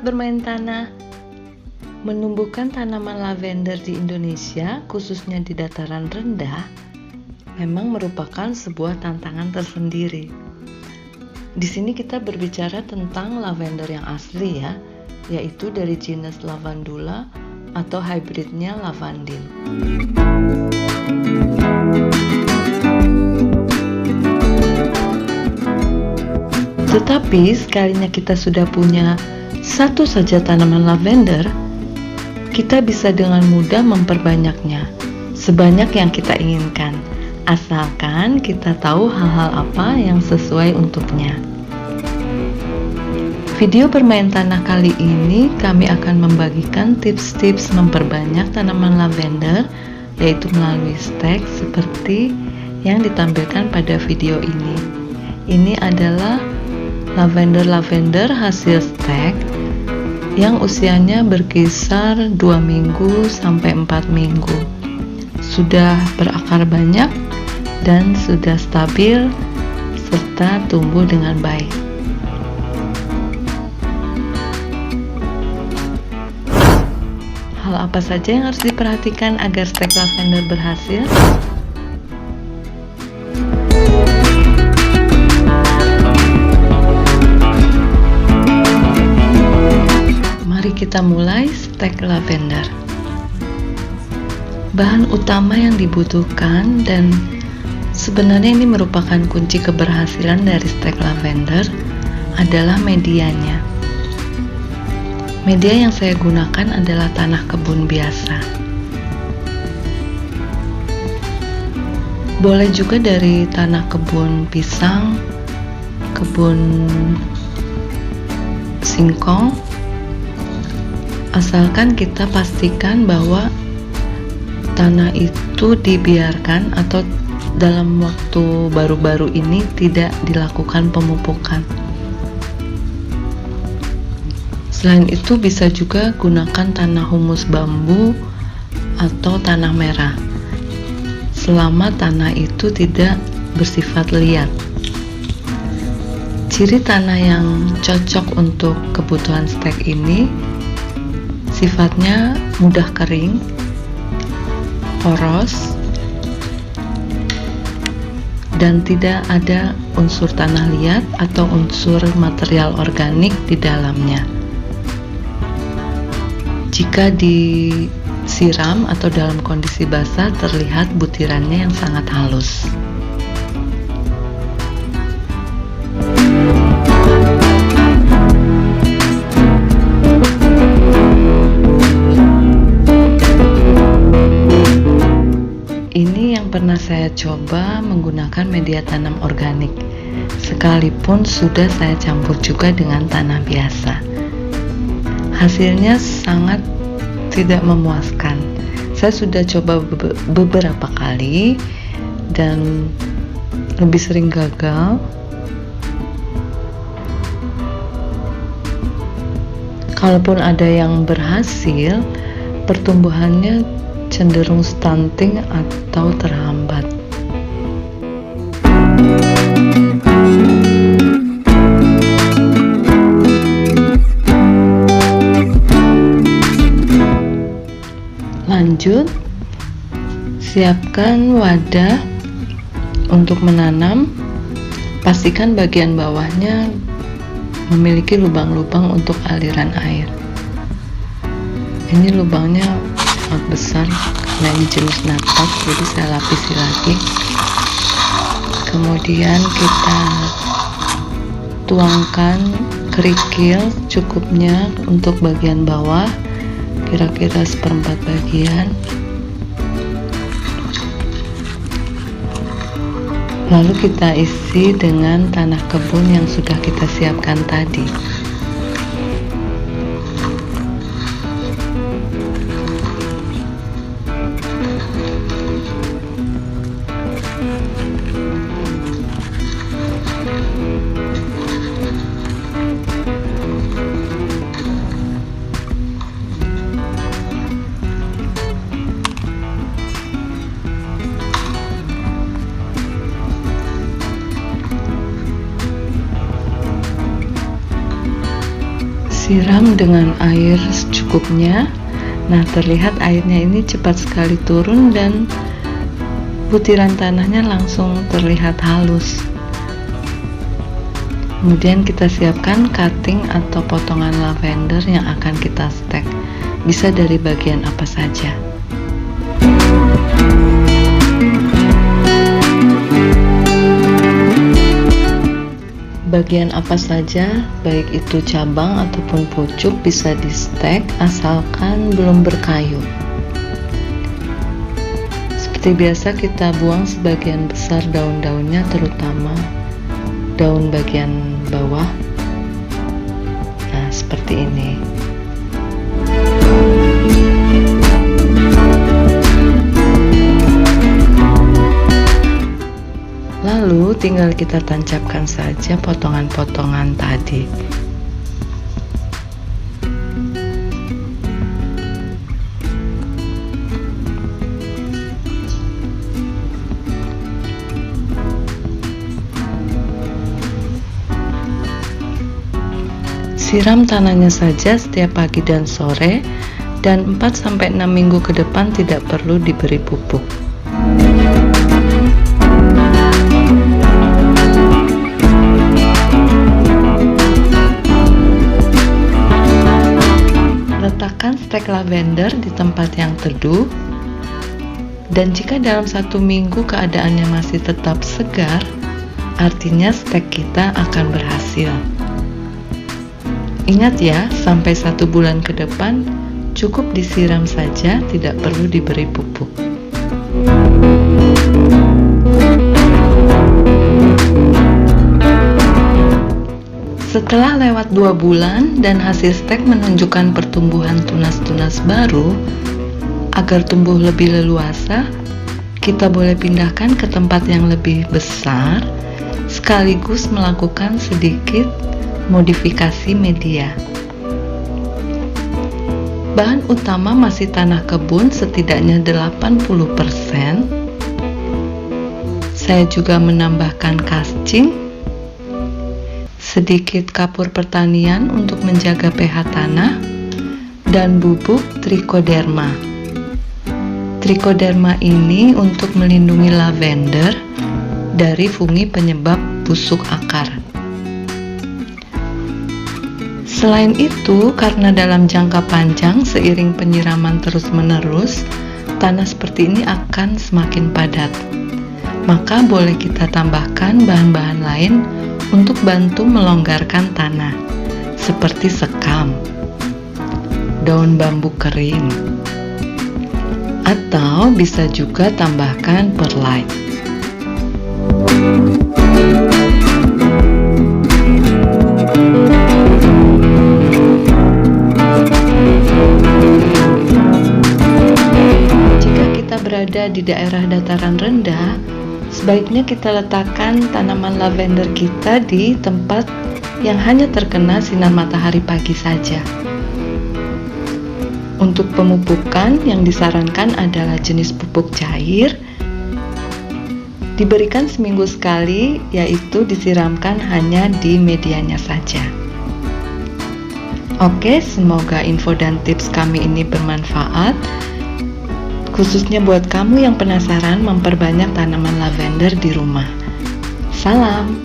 bermain tanah. Menumbuhkan tanaman lavender di Indonesia, khususnya di dataran rendah, memang merupakan sebuah tantangan tersendiri. Di sini kita berbicara tentang lavender yang asli ya, yaitu dari genus Lavandula atau hybridnya lavandin. Tetapi sekalinya kita sudah punya satu saja tanaman lavender, kita bisa dengan mudah memperbanyaknya sebanyak yang kita inginkan, asalkan kita tahu hal-hal apa yang sesuai untuknya. Video bermain tanah kali ini kami akan membagikan tips-tips memperbanyak tanaman lavender, yaitu melalui stek seperti yang ditampilkan pada video ini. Ini adalah lavender hasil stek yang usianya berkisar 2 minggu sampai 4 minggu. Sudah berakar banyak dan sudah stabil serta tumbuh dengan baik. Hal apa saja yang harus diperhatikan agar stek lavender berhasil? Mari kita mulai stek lavender. Bahan utama yang dibutuhkan dan sebenarnya ini merupakan kunci keberhasilan dari stek lavender adalah medianya. Media yang saya gunakan adalah tanah kebun biasa. Boleh juga dari tanah kebun pisang, kebun singkong, asalkan kita pastikan bahwa tanah itu dibiarkan atau dalam waktu baru-baru ini tidak dilakukan pemupukan. Selain itu bisa juga gunakan tanah humus bambu atau tanah merah selama tanah itu tidak bersifat liat. Ciri tanah yang cocok untuk kebutuhan stek ini sifatnya mudah kering, poros, dan tidak ada unsur tanah liat atau unsur material organik di dalamnya. Jika disiram atau dalam kondisi basah terlihat butirannya yang sangat halus. Ini yang pernah saya coba menggunakan media tanam organik, sekalipun sudah saya campur juga dengan tanah biasa. Hasilnya sangat tidak memuaskan. Saya sudah coba beberapa kali dan lebih sering gagal. Kalaupun ada yang berhasil, pertumbuhannya cenderung stunting atau terhambat. Lanjut, siapkan wadah untuk menanam. Pastikan bagian bawahnya memiliki lubang-lubang untuk aliran air. Ini lubangnya sangat besar karena ini jenis natas, jadi saya lapisi lagi. Kemudian kita tuangkan kerikil cukupnya untuk bagian bawah, kira-kira 1/4 bagian. Lalu kita isi dengan tanah kebun yang sudah kita siapkan tadi. Siram dengan air secukupnya. Nah, terlihat airnya ini cepat sekali turun dan butiran tanahnya langsung terlihat halus. Kemudian kita siapkan cutting atau potongan lavender yang akan kita stek. Bisa dari bagian apa saja. Bagian apa saja, baik itu cabang ataupun pucuk, bisa di stek asalkan belum berkayu. Seperti biasa kita buang sebagian besar daun-daunnya, terutama daun bagian bawah. Nah, seperti ini. Lalu tinggal kita tancapkan saja potongan-potongan tadi. Siram tanahnya saja setiap pagi dan sore, dan 4-6 minggu ke depan tidak perlu diberi pupuk. Letakkan stek lavender di tempat yang teduh, dan jika dalam 1 minggu keadaannya masih tetap segar, artinya stek kita akan berhasil. Ingat ya, sampai 1 bulan ke depan cukup disiram saja, tidak perlu diberi pupuk. Setelah lewat 2 bulan dan hasil stek menunjukkan pertumbuhan tunas-tunas baru, agar tumbuh lebih leluasa, kita boleh pindahkan ke tempat yang lebih besar, sekaligus melakukan sedikit modifikasi media. Bahan utama masih tanah kebun setidaknya 80%. Saya juga menambahkan kascing, sedikit kapur pertanian untuk menjaga pH tanah, dan bubuk trichoderma. Trichoderma ini untuk melindungi lavender dari fungi penyebab busuk akar. Selain itu, karena dalam jangka panjang seiring penyiraman terus-menerus, tanah seperti ini akan semakin padat. Maka boleh kita tambahkan bahan-bahan lain untuk bantu melonggarkan tanah, seperti sekam, daun bambu kering, atau bisa juga tambahkan perlite. Jika kita berada di daerah dataran rendah, sebaiknya kita letakkan tanaman lavender kita di tempat yang hanya terkena sinar matahari pagi saja. Untuk pemupukan yang disarankan adalah jenis pupuk cair, diberikan seminggu sekali, yaitu disiramkan hanya di medianya saja. Oke, semoga info dan tips kami ini bermanfaat, khususnya buat kamu yang penasaran memperbanyak tanaman lavender di rumah. Salam.